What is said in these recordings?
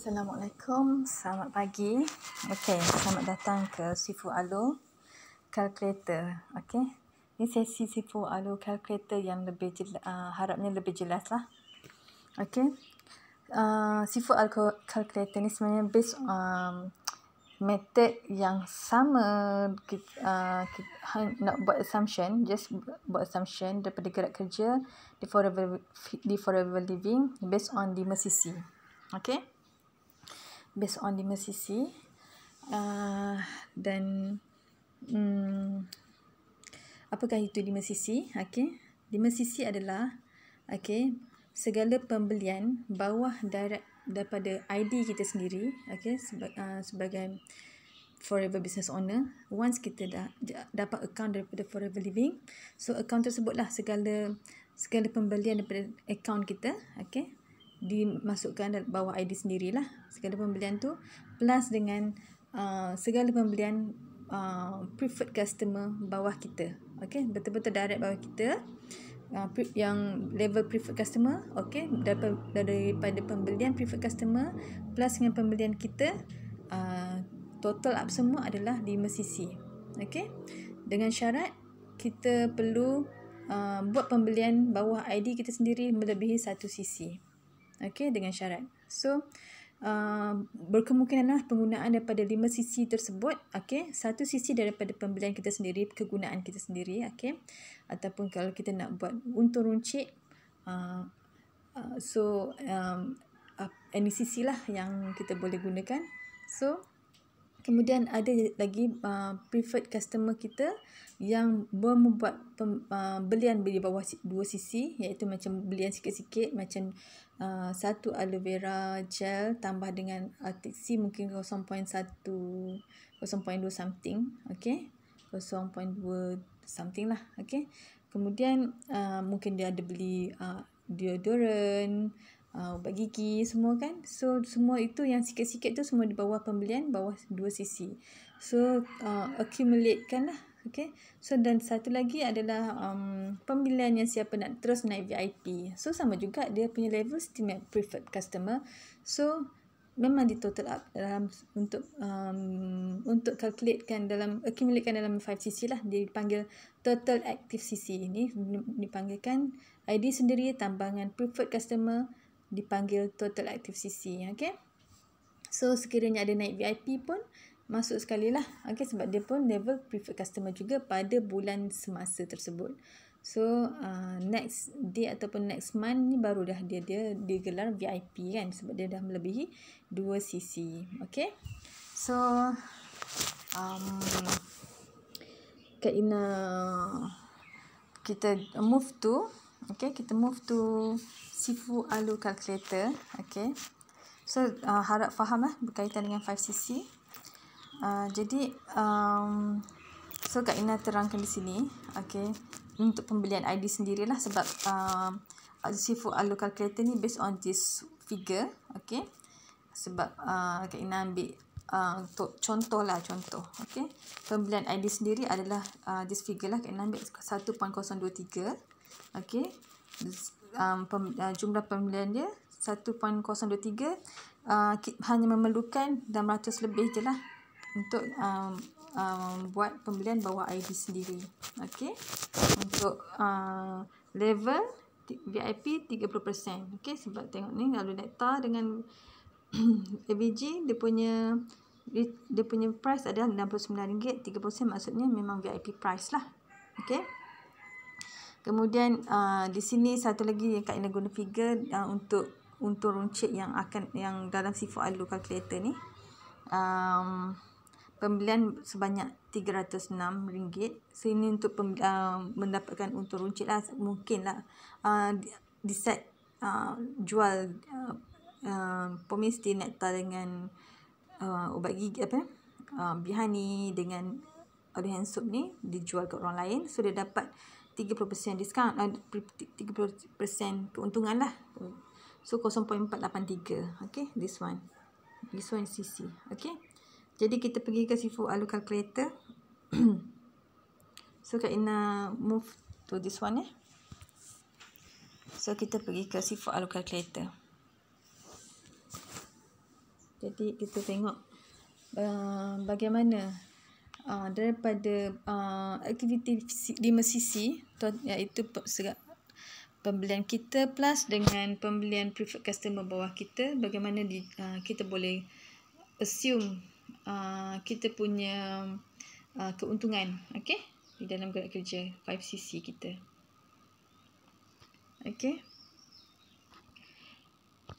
Assalamualaikum, selamat pagi. Okey, selamat datang ke Sifu Alu Calculator. Okey, ini sesi Sifu Alu Calculator yang lebih harapnya lebih jelas lah. Okey, Sifu Alu Calculator ni sebenarnya based method yang sama. Kita nak buat assumption, just buat assumption daripada gerak kerja di forever living based on 5 sisi. Okey, based on 5 sisi. Dan apakah itu 5 sisi? Okey, 5 sisi adalah segala pembelian bawah daripada ID kita sendiri, sebagai forever business owner. Once kita dah dapat account daripada forever living, so account tersebutlah segala pembelian daripada account kita, dimasukkan dalam bawah ID sendirilah. Segala pembelian tu plus dengan segala pembelian preferred customer bawah kita. Betul-betul direct bawah kita, yang level preferred customer, daripada pembelian preferred customer plus dengan pembelian kita, total up semua adalah 5 sisi. Dengan syarat kita perlu buat pembelian bawah ID kita sendiri melebihi 1 sisi. Dengan syarat. So berkemungkinanlah penggunaan daripada 5 sisi tersebut, 1 sisi daripada pembelian kita sendiri, kegunaan kita sendiri, ataupun kalau kita nak buat untung runcit, any sisi lah yang kita boleh gunakan. So kemudian ada lagi preferred customer kita yang membuat belian di bawah 2 sisi, iaitu macam belian sikit-sikit, macam 1 aloe vera gel tambah dengan TC mungkin 0.1, 0.2 something, 0.2 something lah. Kemudian mungkin dia ada beli deodorant, ubat gigi semua kan. So semua itu yang sikit-sikit tu semua di bawah pembelian bawah 2 sisi. So accumulate kan lah. So dan satu lagi adalah pembelian yang siapa nak terus naik VIP. So sama juga dia punya level still preferred customer. So memang di total up dalam untuk calculatekan accumulatekan dalam 5 sisi lah. Dia dipanggil total active sisi. Ini dipanggilkan ID sendiri tambangan preferred customer dipanggil total active sisi. So sekiranya ada naik VIP pun masuk sekali lah. Sebab dia pun level preferred customer juga pada bulan semasa tersebut. So next day ataupun next month ni baru dah dia gelar VIP kan, sebab dia dah melebihi 2 sisi. So Kak Ina kita move to Sifu Alu Calculator. So harap faham lah berkaitan dengan 5 sisi. Jadi so Kak Ina terangkan di sini, untuk pembelian ID sendirilah, sebab Sifu Alu Calculator ni based on this figure. Sebab Kak Ina ambil contoh. Pembelian ID sendiri adalah this figure lah. Kak Ina ambil 1.023. Jumlah pembelian dia 1.023. Hanya memerlukan 600 lebih je lah untuk buat pembelian bawah ID sendiri. Untuk level VIP 30%. Sebab tengok ni kalau Nectar dengan AVG dia punya price adalah RM69. 30% maksudnya memang VIP price lah. Kemudian di sini satu lagi yang Kak Ina guna figure untuk untung runcit yang dalam Sifu Alu Calculator ni. Pembelian sebanyak RM306. So ini untuk mendapatkan untung runcit lah. Mungkin lah decide jual Pomesti Nectar dengan ubat gigi Bihani dengan Orihan Soap ni dijual ke orang lain. So dia dapat 30% diskaun, 30% keuntungan lah. So 0.483. This one CC. Jadi kita pergi ke Sifu Alu Calculator. So Kak Ina move to this one. So kita pergi ke Sifu Alu Calculator. Jadi kita tengok bagaimana daripada aktiviti 5 sisi, iaitu pembelian kita plus dengan pembelian preferred customer bawah kita, bagaimana kita boleh assume kita punya keuntungan, okey, di dalam gerak kerja 5cc kita. Okey.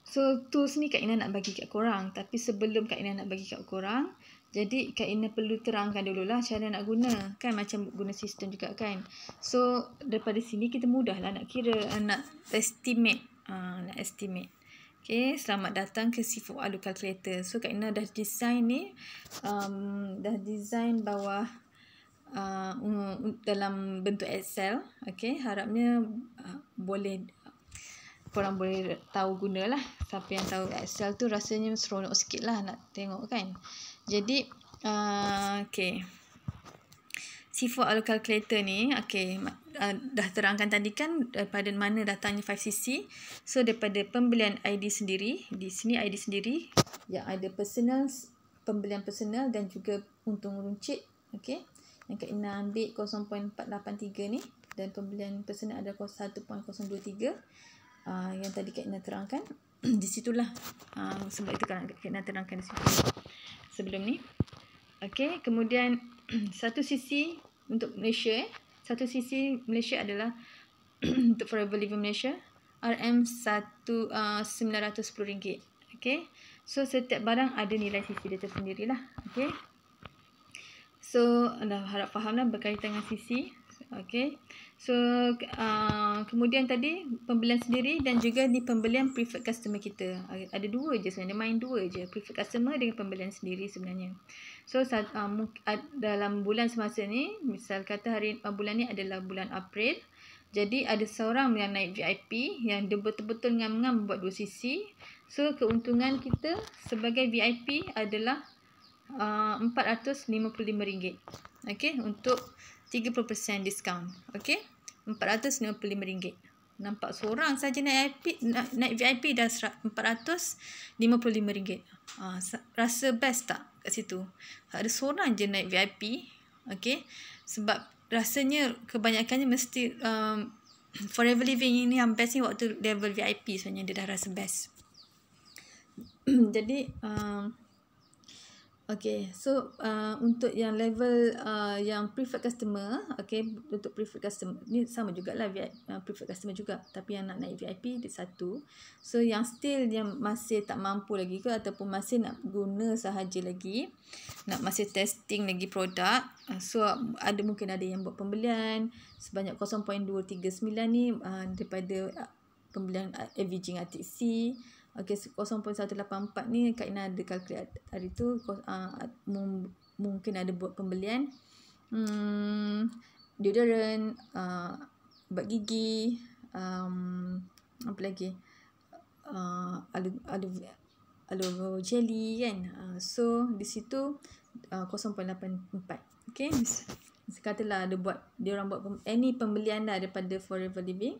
So tools ni Kak Ina nak bagi kat korang, tapi sebelum Kak Ina nak bagi kat korang, jadi Kak Ina perlu terangkan dululah cara nak guna, kan macam guna sistem juga kan. So daripada sini kita mudahlah nak kira, nak estimate. Okay, selamat datang ke C4 Alu Calculator. So Kak Ina dah design ni, dah design bawah dalam bentuk Excel. Okay, harapnya korang boleh tahu gunalah. Siapa yang tahu Excel tu rasanya seronok sikit lah nak tengok kan. Jadi okay, C4 Alu Calculator ni, okay, dah terangkan tadi kan daripada mana datangnya 5cc. So daripada pembelian ID sendiri, di sini ID sendiri yang ada personal, pembelian personal dan juga untung runcit. Okay, yang Kak Ina ambil 0.483 ni, dan pembelian personal ada 1.023. Yang tadi Kak Ina terangkan di situlah, sebab itu kan Kak Ina terangkan di situ sebelum ni. Okey, kemudian satu sisi untuk Malaysia, satu sisi Malaysia adalah untuk Forever Living Malaysia RM910. Okey, so setiap barang ada nilai sisi dia tersendirilah. Okey, so anda harap fahamlah berkaitan dengan sisi. Okey, so kemudian tadi pembelian sendiri dan juga ni pembelian preferred customer kita. Ada dua je sebenarnya, main dua je, preferred customer dengan pembelian sendiri sebenarnya. So dalam bulan semasa ni, misal kata bulan ni adalah bulan April, jadi ada seorang yang naik VIP yang dia betul-betul ngam-ngam buat 2 sisi. So keuntungan kita sebagai VIP adalah RM455. Okey, untuk 30% diskaun. Okey, RM455. Nampak seorang saja naik VIP dah RM455. Rasa best tak kat situ? Ada seorang je naik VIP. Okey, sebab rasanya kebanyakannya mesti Forever Living ini yang best ni waktu level VIP sebenarnya dia dah rasa best. Jadi okay, so untuk yang level yang preferred customer, okay, untuk preferred customer ni sama jugalah preferred customer juga, tapi yang nak naik VIP dia satu. So yang still yang masih tak mampu lagi ke, ataupun masih nak guna sahaja lagi, nak masih testing lagi produk, so mungkin ada yang buat pembelian sebanyak 0.239 ni daripada pembelian averaging RTC. Okey, 0.184 ni Kak Ina ada calculate hari tu, mungkin ada buat pembelian deodorant, ubat gigi, apa lagi, aloe jelly kan. So di situ 0.84. Okey, katalah ada dia orang buat any pembelian dah daripada Forever Living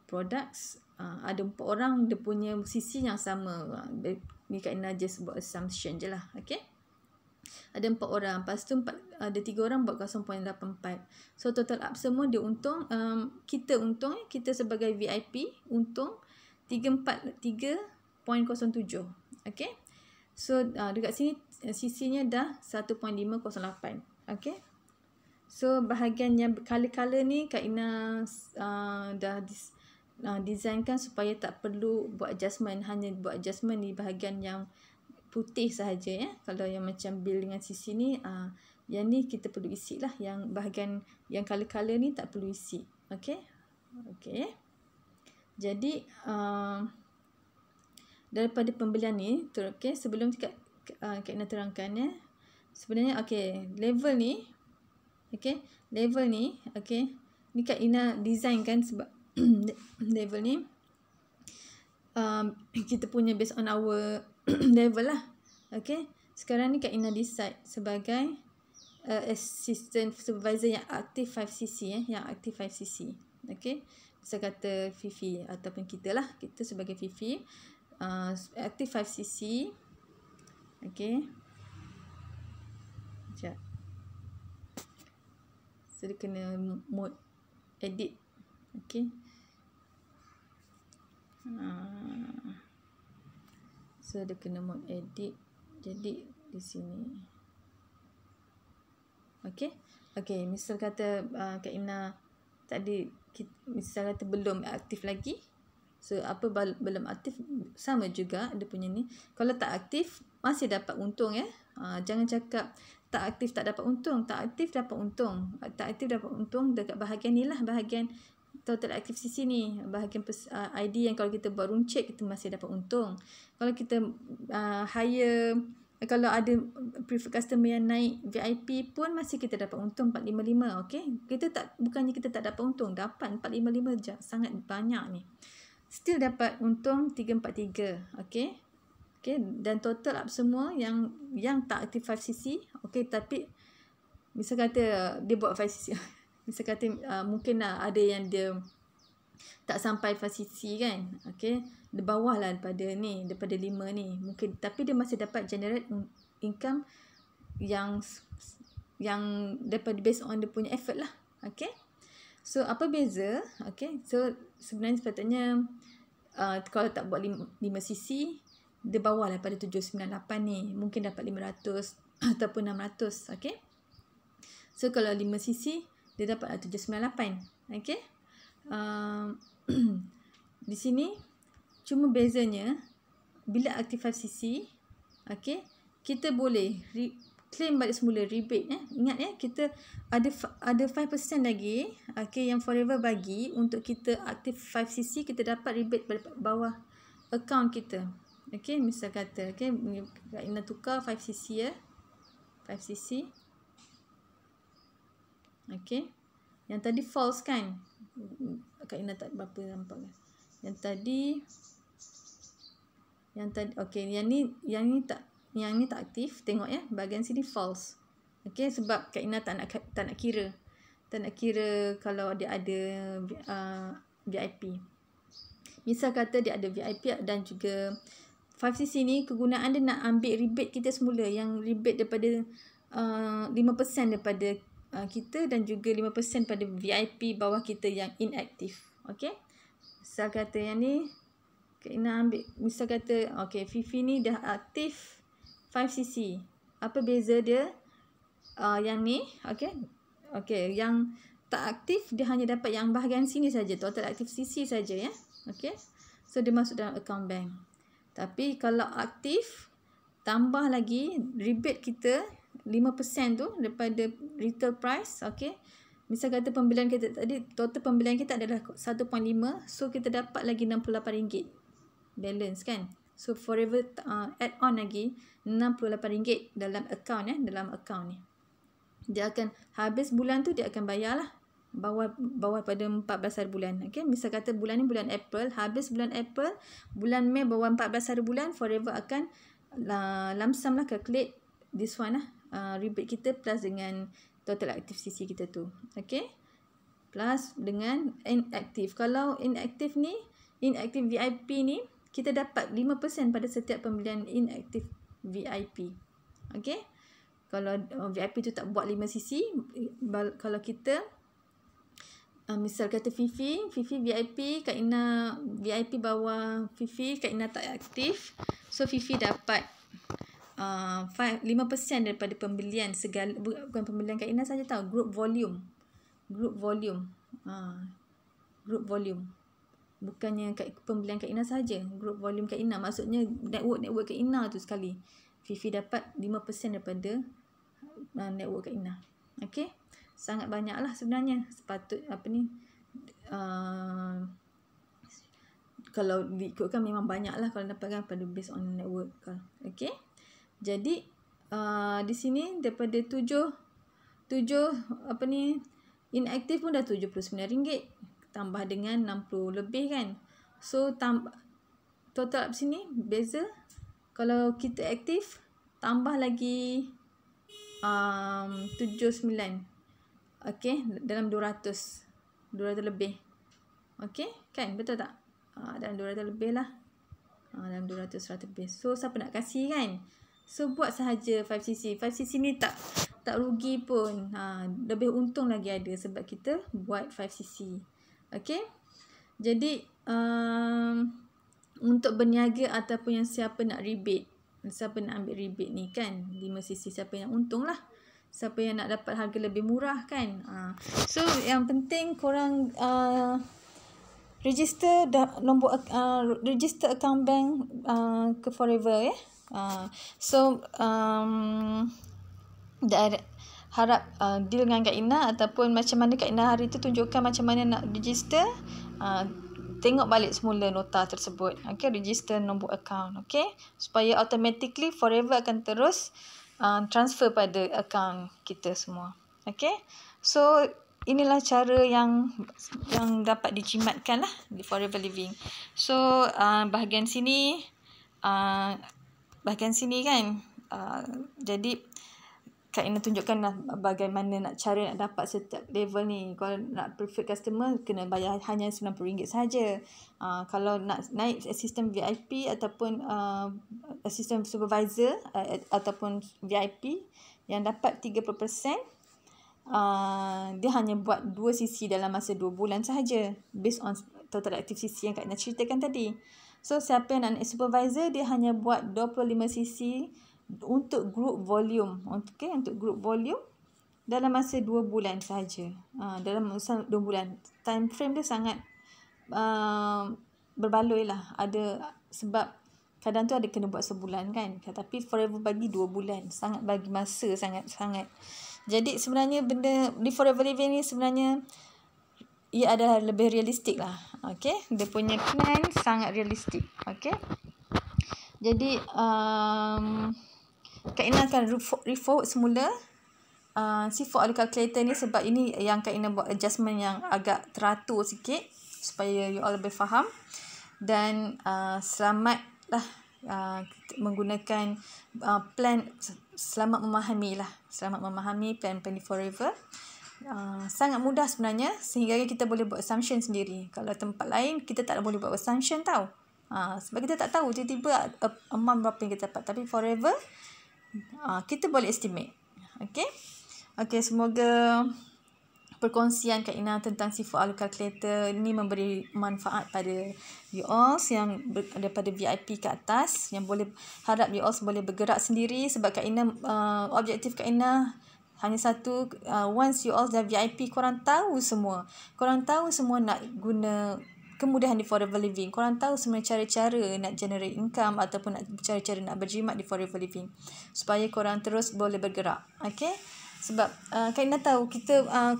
products, ada 4 orang dia punya sisi yang sama. Ni Kak Ina just buat assumption je lah. Okay, ada 4 orang, lepas tu ada 3 orang buat 0.84. So total up semua dia untung, kita sebagai VIP untung 343.07. Okay, so dekat sini sisinya dah 1.508. Okay, so bahagian yang color-color ni Kak Ina dah designkan supaya tak perlu buat adjustment, hanya buat adjustment di bahagian yang putih sahaja ya. Kalau yang macam bil dengan sisi ni, yang ni kita perlu isi lah, yang bahagian yang color-color ni tak perlu isi. Okey, jadi daripada pembelian ni, okay, sebelum Kak Ina terangkan ya, sebenarnya okay, level ni, okay, ni Kak Ina design kan, sebab level ni kita punya based on our level lah. Okay, sekarang ni Kak Ina decide sebagai assistant supervisor yang aktif 5cc yang aktif 5cc. Okay, bisa kata Fifi ataupun kita lah, kita sebagai Fifi aktif 5cc. Okey. Sekejap. So, dia kena mode edit. Okey. So, dia kena mode edit. Jadi, di sini. Okey. Okey, misal kata Kak Ina tadi, misal kata belum aktif lagi. So, apa belum aktif, sama juga dia punya ni. Kalau tak aktif, masih dapat untung ya. Jangan cakap tak aktif tak dapat untung. Tak aktif dapat untung. Tak aktif dapat untung dekat bahagian ni lah. Bahagian total active CC ni. Bahagian ID yang kalau kita buat room check, kita masih dapat untung. Kalau kita hire, kalau ada preferred customer yang naik VIP pun masih kita dapat untung 455. Okey. Kita tak, bukannya kita tak dapat untung. Dapat 455 je. Sangat banyak ni. Still dapat untung 343. Okey. Okey, dan total up semua yang tak aktif 5cc. Okey, tapi misal kata dia buat 5cc. Misal kata mungkin ada yang dia tak sampai 5cc kan. Okey, di bawah lah daripada 5 ni mungkin, tapi dia masih dapat generate income yang daripada based on dia punya effort lah. Okey. So, apa beza? Okey. So, sebenarnya sepatutnya kalau tak buat 5cc, dia bawah lah pada 798 ni. Mungkin dapat 500 ataupun 600. Okey. So, kalau 5cc, dia dapat 798. Okey. Di sini, cuma bezanya, bila aktif 5cc, okey, kita boleh claim balik semula rebate. Ingat kita ada 5% lagi, okey, yang Forever bagi untuk kita aktif 5cc, kita dapat rebate pada bawah account kita. Okey, misal kata, okey, Kak Ina tukar 5cc ya. 5cc. Okey. Yang tadi false kan? Kak Ina tak berapa nampak kan? Yang tadi okey, yang ni tak aktif. Tengok ya, bahagian sini false. Okey, sebab Kak Ina tak nak kira. Tak nak kira kalau dia ada VIP. Misal kata dia ada VIP dan juga 5cc ni kegunaan dia nak ambil rebate kita semula, yang rebate daripada 5% daripada kita dan juga 5% pada VIP bawah kita yang inaktif. Okey. Misal kata yang ni Kak Ina ambil, misal kata okey, Fifi ni dah aktif 5cc. Apa beza dia? Yang ni, okey. Okey, yang tak aktif dia hanya dapat yang bahagian sini saja, total active CC saja ya. Okey. So dia masuk dalam account bank. Tapi kalau aktif, tambah lagi rebate kita 5% tu daripada retail price. Okey. Misal kata pembelian kita tadi, total pembelian kita adalah 1.5. So kita dapat lagi RM68 balance kan. So Forever add on lagi RM68 dalam account ya, dalam account ni. Dia akan habis bulan tu, dia akan bayar lah bawah pada 14 hari bulan. Okey, misal kata bulan ni bulan April, habis bulan April, bulan Mei bawah 14 hari bulan, Forever akan lamsam lah calculate this one lah, rebate kita plus dengan total active CC kita tu. Okey, plus dengan inactive. Kalau inactive ni, inactive VIP ni, kita dapat 5% pada setiap pembelian inactive VIP. Okey, kalau VIP tu tak buat 5cc, kalau kita misal kata Fifi VIP, Kak Ina VIP bawah Fifi, Kak Ina tak aktif. So Fifi dapat 5% daripada pembelian segala, bukan pembelian Kak Ina saja tahu, group volume. Group volume. Bukannya pembelian Kak Ina saja, group volume Kak Ina. Maksudnya network Kak Ina tu sekali. Fifi dapat 5% daripada network Kak Ina. Okey. Sangat banyak lah sebenarnya. Kalau diikutkan memang banyak lah kalau dapatkan pada based on network. Okey. Jadi di sini daripada 7 inaktif pun dah RM79, tambah dengan 60 lebih kan. So total up sini beza. Kalau kita aktif tambah lagi 79. Okey, dalam 200 lebih. Okey, kan? Betul tak? Dalam 200 lebih lah. Dalam 200 lebih. So siapa nak kasih kan? So buat sahaja 5cc. 5cc ni tak rugi pun. Lebih untung lagi ada sebab kita buat 5cc. Okay. Jadi untuk berniaga ataupun yang siapa nak rebate, siapa nak ambil rebate ni kan, 5cc siapa yang untung lah. Siapa yang nak dapat harga lebih murah kan. So yang penting korang register nombor register account bank ke Forever ya. So harap deal dengan Kak Ina ataupun macam mana Kak Ina hari tu tunjukkan macam mana nak register. Tengok balik semula nota tersebut. Okay, register nombor account. Okay, supaya automatically Forever akan terus transfer pada account kita semua. Okay, so inilah cara yang dapat dijimatkan lah di Forever Living. So bahagian sini kan, jadi Kak Ina tunjukkan lah bagaimana cara nak dapat setiap level ni. Kalau nak preferred customer, kena bayar hanya RM90 saja. Kalau nak naik assistant VIP ataupun assistant supervisor ataupun VIP yang dapat 30%, dia hanya buat 2cc dalam masa 2 bulan sahaja, based on total active cc yang Kak Ina ceritakan tadi. So siapa yang nak naik supervisor, dia hanya buat 25cc untuk group volume. Okay, untuk group volume dalam masa 2 bulan sahaja. Dalam masa 2 bulan. Time frame dia sangat berbaloi lah. Ada sebab kadang tu ada kena buat sebulan kan. Tapi Forever bagi 2 bulan. Sangat bagi masa sangat-sangat. Jadi sebenarnya benda di Forever Living ni sebenarnya ia adalah lebih realistik lah. Okay, dia punya plan sangat realistik. Okay, jadi Kak Ina akan re-forward semula C4 Audio Calculator ni sebab ini yang Kak Ina buat adjustment yang agak teratur sikit supaya you all lebih faham. Dan selamatlah menggunakan plan, selamat memahami plan di Forever. Sangat mudah sebenarnya sehingga kita boleh buat assumption sendiri. Kalau tempat lain kita tak boleh buat assumption tau. Sebab kita tak tahu tiba-tiba amount berapa yang kita dapat. Tapi Forever kita boleh estimate. Okay, semoga perkongsian Kak Ina tentang C4 Audio Calculator ini memberi manfaat pada you all yang daripada VIP ke atas, yang boleh harap you all boleh bergerak sendiri. Sebab Kak Ina, objektif Kak Ina hanya satu, once you all dah VIP, korang tahu semua nak guna kemudahan di Forever Living. Korang tahu semua cara-cara nak generate income ataupun cara-cara nak berjimat di Forever Living supaya korang terus boleh bergerak. Okay, sebab Kak Ina tahu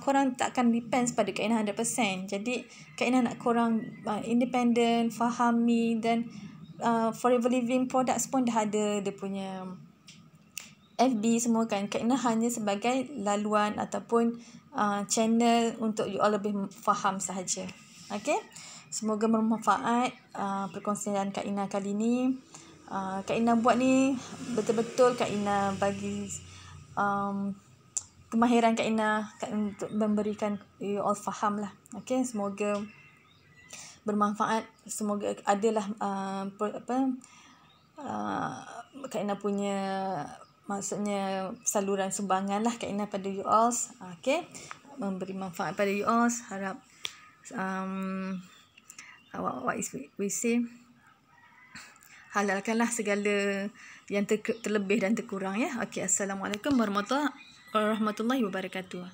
korang takkan depends pada Kak Ina 100%. Jadi Kak Ina nak korang independent, fahami, dan Forever Living products pun dah ada dia punya FB semua kan. Kak Ina hanya sebagai laluan ataupun channel untuk you all lebih faham sahaja. Okay, semoga bermanfaat perkongsian Kak Ina kali ni. Kak Ina buat ni betul-betul Kak Ina bagi kemahiran Kak Ina untuk memberikan you all faham lah. Okay, semoga bermanfaat. Semoga adalah Kak Ina punya, maksudnya saluran sumbangan lah Kak Ina pada you all. Okay, memberi manfaat pada you all. Harap what is we say, halalkanlah segala yang terlebih dan terkurang ya. Okay, Assalamualaikum warahmatullahi wabarakatuh.